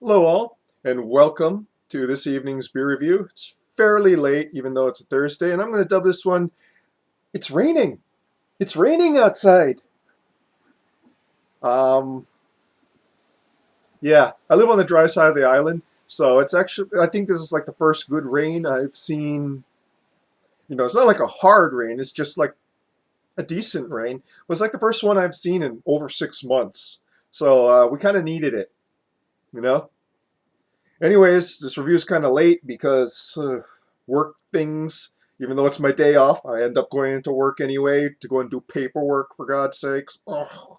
Hello all, and welcome to this evening's beer review. It's fairly late, even though it's a Thursday, and I'm going to dub this one, It's Raining. It's raining outside. Um, yeah, I live on the dry side of the island, so it's actually, I think this is like the first good rain I've seen. It's not like a hard rain, it's just like a decent rain. It was like the first one I've seen in over 6 months. So we kind of needed it, you know? Anyways, this review is kind of late because work things. Even though it's my day off, I end up going into work anyway to go and do paperwork, for God's sakes. Ugh.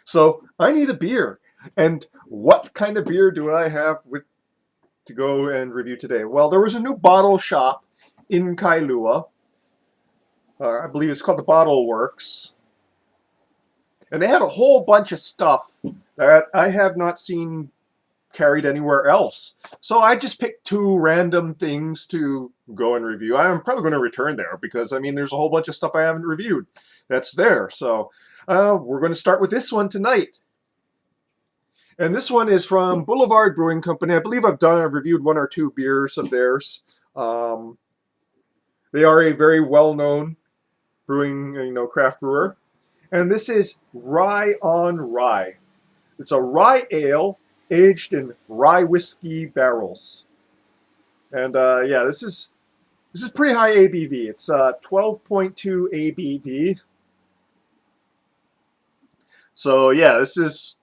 So I need a beer. And what kind of beer do I have to go and review today? Well, there was a new bottle shop in Kailua. I believe it's called the Bottle Works. And they had a whole bunch of stuff that I have not seen carried anywhere else. So I just picked two random things to go and review. I'm probably going to return there because, I mean, there's a whole bunch of stuff I haven't reviewed that's there. So we're going to start with this one tonight. And this one is from Boulevard Brewing Company. I believe I've reviewed one or two beers of theirs. They are a very well-known brewing, craft brewer. And this is Rye on Rye. It's a rye ale aged in rye whiskey barrels. And yeah, this is pretty high ABV. It's 12.2 ABV. So yeah, this is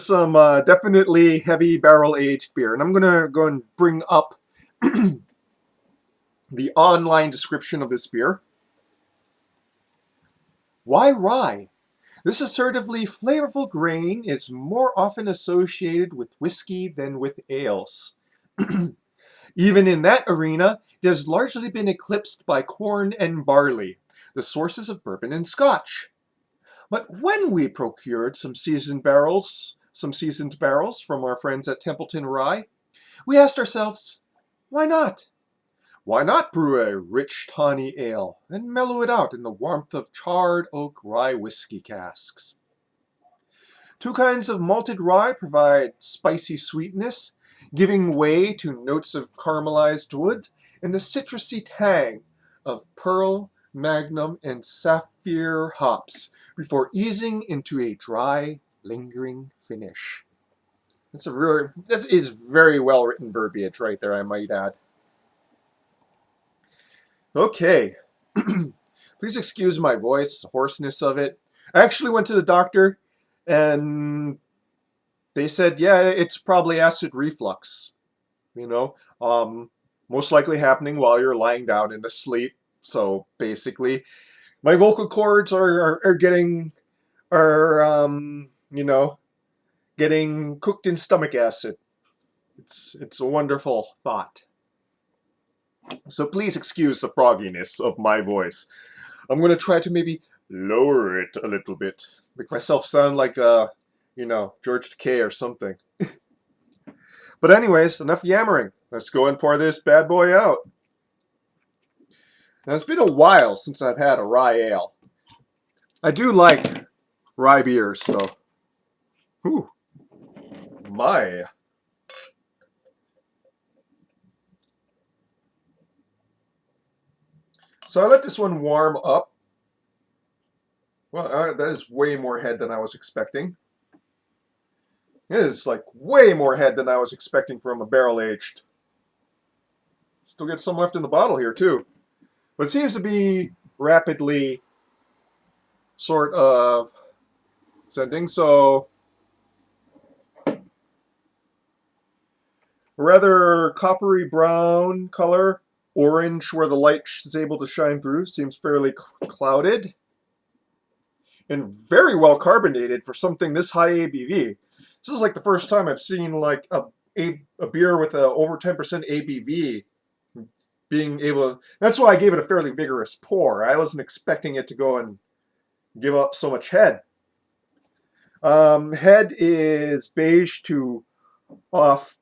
some definitely heavy barrel aged beer. And I'm gonna go and bring up the online description of this beer. Why rye? This assertively flavorful grain is more often associated with whiskey than with ales. Even in that arena, it has largely been eclipsed by corn and barley, the sources of bourbon and scotch. But when we procured some seasoned barrels from our friends at Templeton Rye, we asked ourselves, why not? Why not brew a rich tawny ale and mellow it out in the warmth of charred oak rye whiskey casks? Two kinds of malted rye provide spicy sweetness, giving way to notes of caramelized wood and the citrusy tang of Pearl, Magnum, and Sapphire hops before easing into a dry, lingering finish. That is very well written verbiage right there, I might add. Okay. Please excuse my voice, the hoarseness of it. I actually went to the doctor and they said, yeah, it's probably acid reflux. You know, most likely happening while you're lying down in the sleep. So basically, my vocal cords are getting getting cooked in stomach acid. It's a wonderful thought. So please excuse the frogginess of my voice. I'm going to try to maybe lower it a little bit. Make myself sound like, George Takei or something. But anyways, enough yammering. Let's go and pour this bad boy out. Now, it's been a while since I've had a rye ale. I do like rye beers, so. Ooh. My. So I let this one warm up. Well, that is way more head than I was expecting. It is like way more head than I was expecting from a barrel aged. Still get some left in the bottle here too. But it seems to be rapidly sort of sending. So rather coppery brown color, orange where the light is able to shine through. Seems fairly clouded. And very well carbonated for something this high ABV. This is like the first time I've seen like a beer with a over 10% ABV being able to, that's why I gave it a fairly vigorous pour. I wasn't expecting it to go and give up so much head. Head is beige to off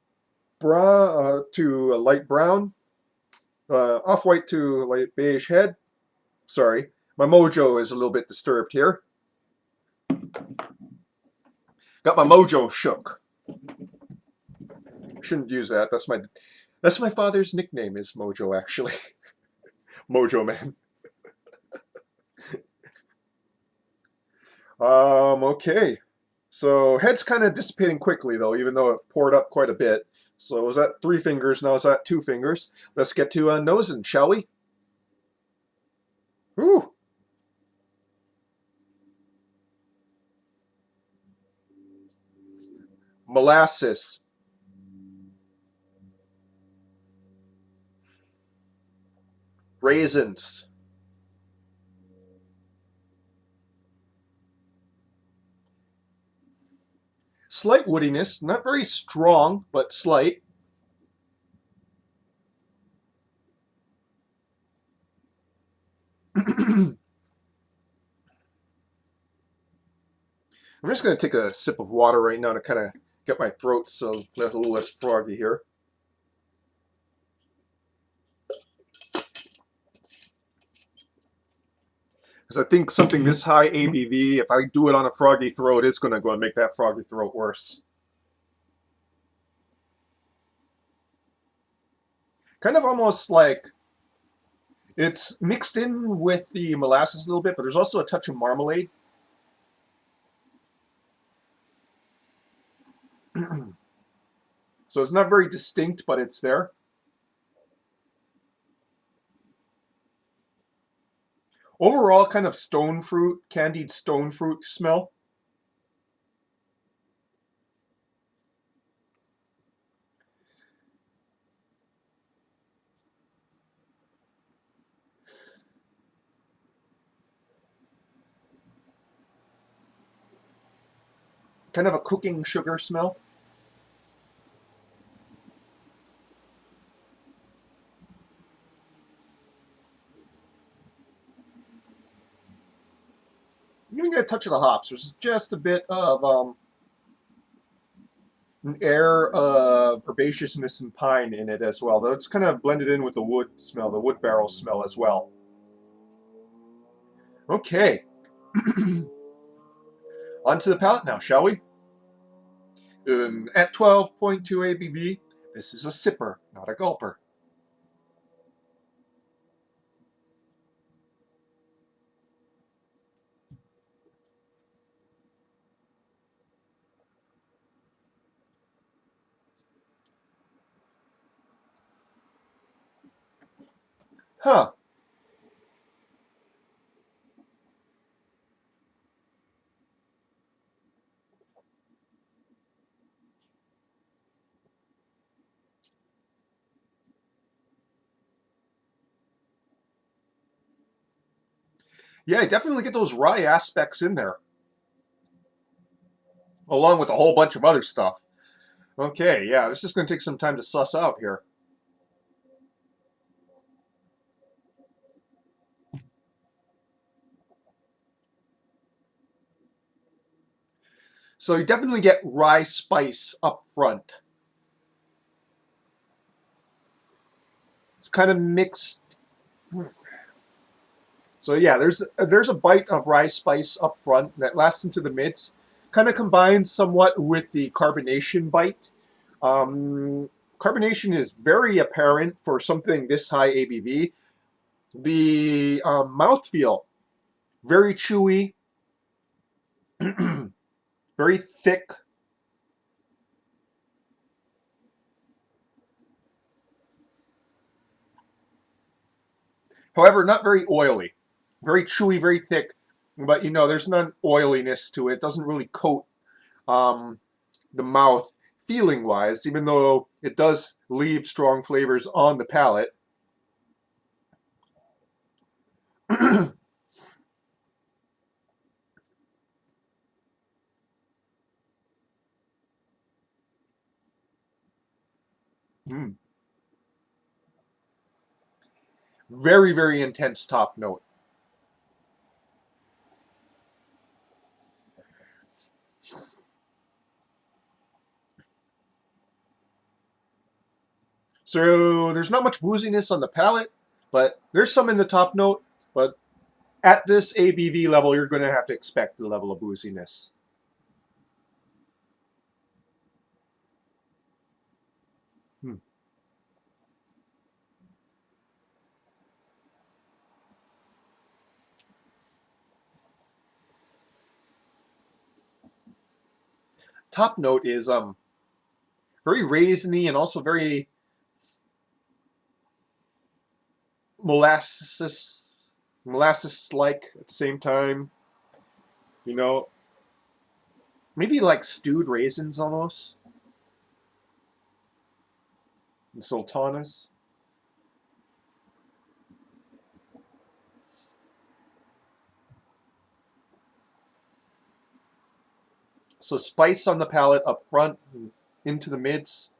brown to a light brown, off white to light beige head. Sorry, my mojo is a little bit disturbed here. Got my mojo shook. Shouldn't use that. That's my father's nickname is Mojo, actually. Mojo Man. Okay. So head's kind of dissipating quickly though, even though it poured up quite a bit. So was that 3 fingers? Now is that 2 fingers? Let's get to nosing, shall we? Whew. Molasses. Raisins. Slight woodiness, not very strong, but slight. I'm just going to take a sip of water right now to kind of get my throat so a little less froggy here. Because I think something this high ABV, if I do it on a froggy throat, it's going to go and make that froggy throat worse. Kind of almost like it's mixed in with the molasses a little bit, but there's also a touch of marmalade. So it's not very distinct, but it's there. Overall, kind of stone fruit, candied stone fruit smell. Kind of a cooking sugar smell. You can get a touch of the hops. There's just a bit of an air of herbaceousness and pine in it as well, though it's kind of blended in with the wood smell, the wood barrel smell as well. Okay. Onto the palate now, shall we? At 12.2 ABV, this is a sipper, not a gulper. Huh. Yeah, I definitely get those rye aspects in there, along with a whole bunch of other stuff. Okay, yeah, this is going to take some time to suss out here. So you definitely get rye spice up front. It's kind of mixed. So yeah, there's a bite of rye spice up front that lasts into the mids, kind of combines somewhat with the carbonation bite. Carbonation is very apparent for something this high ABV. The mouthfeel, very chewy, very thick. However, not very oily. Very chewy, very thick, but there's none oiliness to it. It doesn't really coat um, the mouth feeling wise, even though it does leave strong flavors on the palate. Mm. Very, very intense top note. So there's not much wooziness on the palate, but there's some in the top note. But at this ABV level, you're going to have to expect the level of booziness. Hmm. Top note is very raisiny and also very molasses molasses like at the same time. You know, maybe like stewed raisins almost. And sultanas. So spice on the palate up front and into the mids.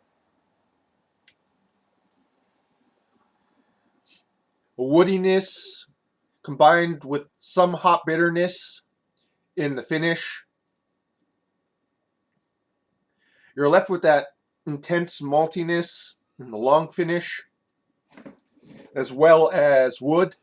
A woodiness combined with some hot bitterness in the finish. You're left with that intense maltiness in the long finish, as well as wood.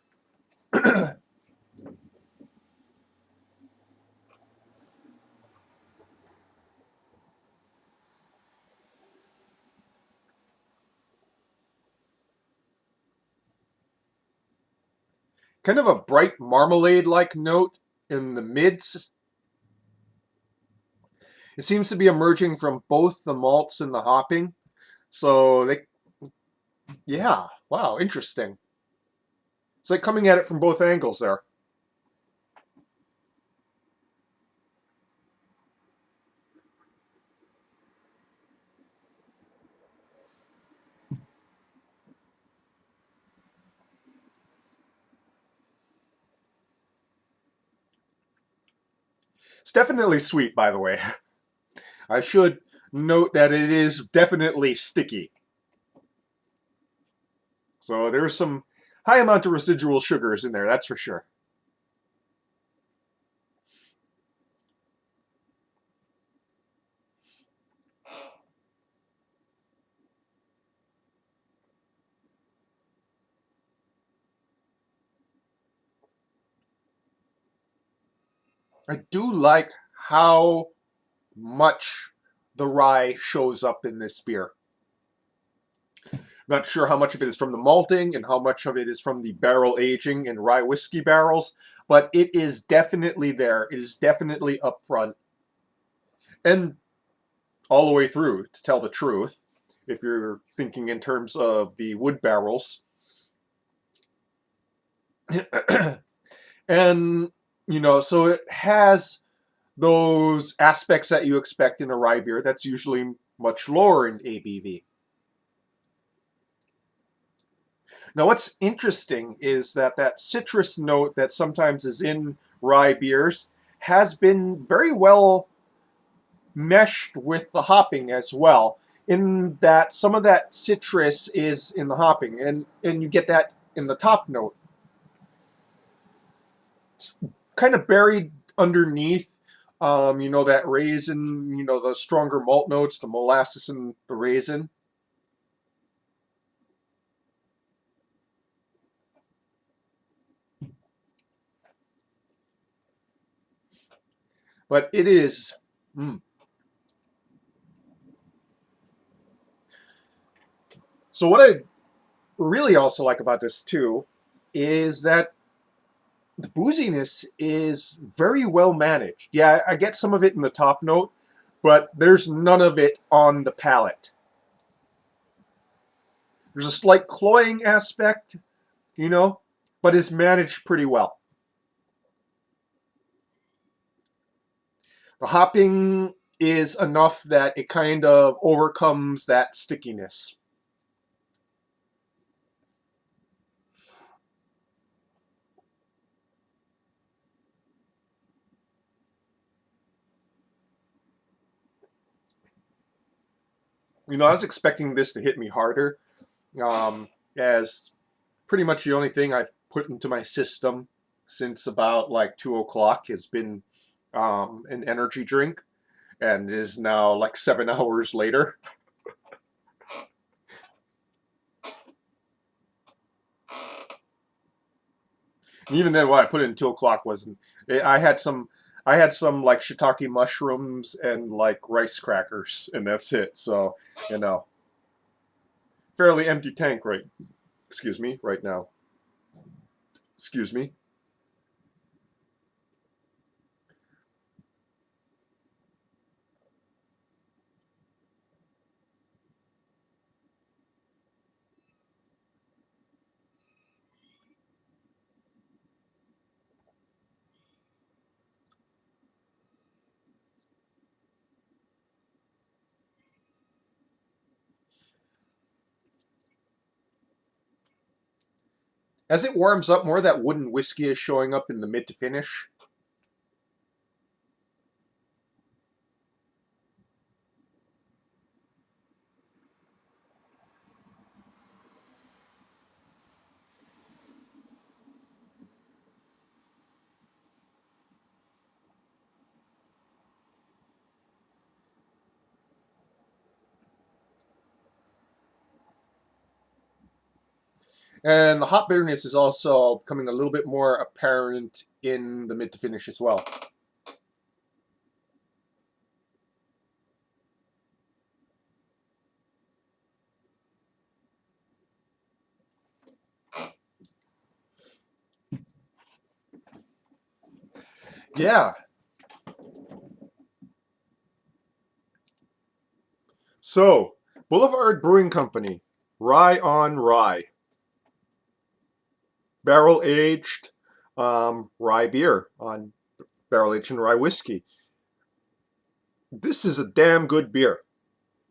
Kind of a bright marmalade-like note in the mids. It seems to be emerging from both the malts and the hopping. So they, yeah, wow, interesting. It's like coming at it from both angles there. It's definitely sweet, by the way. I should note that it is definitely sticky. So there's some high amount of residual sugars in there, that's for sure. I do like how much the rye shows up in this beer. Not sure how much of it is from the malting and how much of it is from the barrel aging in rye whiskey barrels, but it is definitely there. It is definitely up front and all the way through, to tell the truth, if you're thinking in terms of the wood barrels. And, so it has those aspects that you expect in a rye beer that's usually much lower in ABV. Now, what's interesting is that that citrus note that sometimes is in rye beers has been very well meshed with the hopping as well, in that some of that citrus is in the hopping, and you get that in the top note. It's kind of buried underneath, that raisin, the stronger malt notes, the molasses and the raisin. But it is. Mm. So what I really also like about this too is that the booziness is very well managed. Yeah, I get some of it in the top note, but there's none of it on the palate. There's a slight cloying aspect, you know, but it's managed pretty well. The hopping is enough that it kind of overcomes that stickiness. I was expecting this to hit me harder, as pretty much the only thing I've put into my system since about like 2 o'clock has been an energy drink, and it is now like 7 hours later. And even then, what I put in 2 o'clock wasn't. I had some. I had some like shiitake mushrooms and like rice crackers, and that's it. So, you know, fairly empty tank right now. Excuse me. As it warms up more, that wooden whiskey is showing up in the mid to finish. And the hop bitterness is also becoming a little bit more apparent in the mid to finish as well. Yeah. So, Boulevard Brewing Company, rye on rye, barrel aged rye beer on barrel aged and rye whiskey. This is a damn good beer.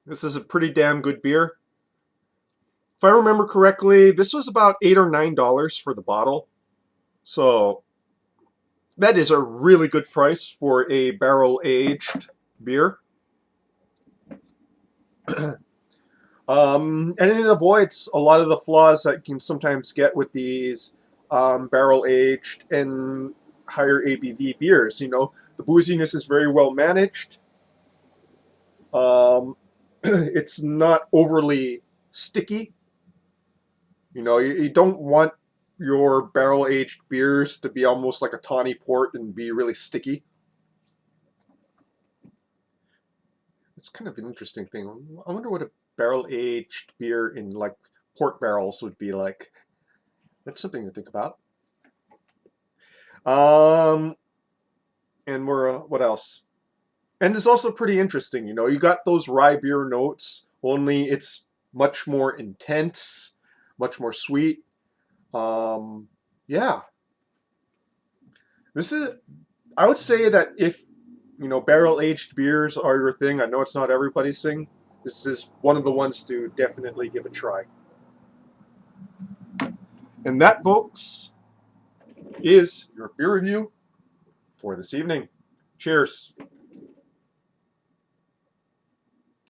This is a pretty damn good beer. If I remember correctly, this was about $8 or $9 for the bottle. So that is a really good price for a barrel aged beer. And it avoids a lot of the flaws that you can sometimes get with these barrel aged and higher ABV beers. You know, the booziness is very well managed. It's not overly sticky. You know, you don't want your barrel aged beers to be almost like a tawny port and be really sticky. It's kind of an interesting thing. I wonder what a barrel aged beer in like port barrels would be like. That's something to think about. Um, and we're what else? And it's also pretty interesting. You know, you got those rye beer notes, only it's much more intense, much more sweet. Um, yeah, this is. I would say that if you know barrel aged beers are your thing, I know it's not everybody's thing. This is one of the ones to definitely give a try. And that, folks, is your beer review for this evening. Cheers.